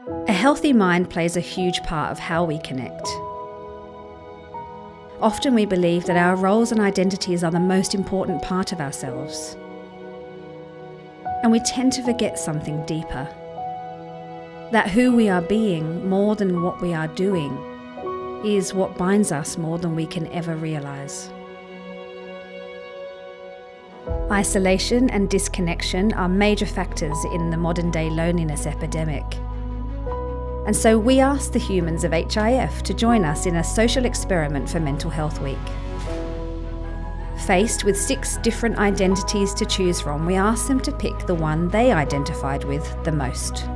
A healthy mind plays a huge part of how we connect. Often we believe that our roles and identities are the most important part of ourselves. And we tend to forget something deeper. That who we are being more than what we are doing is what binds us more than we can ever realise. Isolation and disconnection are major factors in the modern-day loneliness epidemic. And so we asked the Humans of HIF to join us in a social experiment for Mental Health Week. Faced with 6 different identities to choose from, we asked them to pick the one they identified with the most.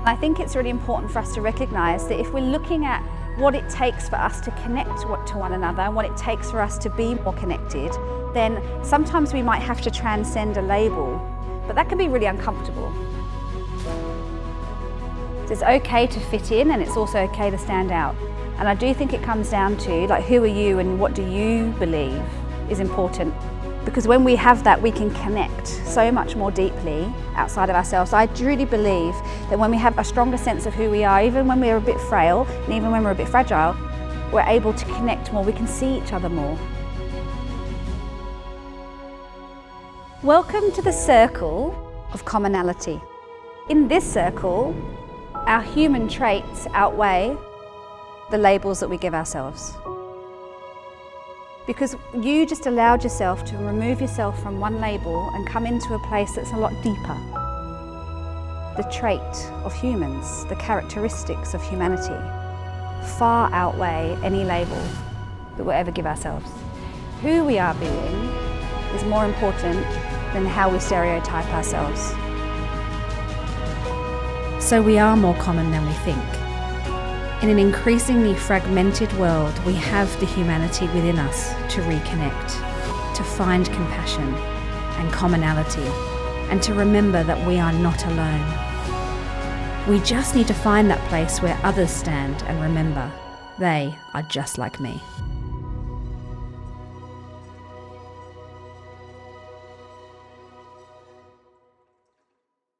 I think it's really important for us to recognise that if we're looking at what it takes for us to connect to one another and what it takes for us to be more connected, then sometimes we might have to transcend a label, but that can be really uncomfortable. So it's okay to fit in, and it's also okay to stand out. And I do think it comes down to, like, who are you and what do you believe is important. Because when we have that, we can connect so much more deeply outside of ourselves. I truly believe that when we have a stronger sense of who we are, even when we're a bit frail, and even when we're a bit fragile, we're able to connect more, we can see each other more. Welcome to the Circle of Commonality. In this circle, our human traits outweigh the labels that we give ourselves. Because you just allowed yourself to remove yourself from one label and come into a place that's a lot deeper. The trait of humans, the characteristics of humanity, far outweigh any label that we'll ever give ourselves. Who we are being is more important than how we stereotype ourselves. So we are more common than we think. In an increasingly fragmented world, we have the humanity within us to reconnect, to find compassion and commonality, and to remember that we are not alone. We just need to find that place where others stand and remember they are just like me.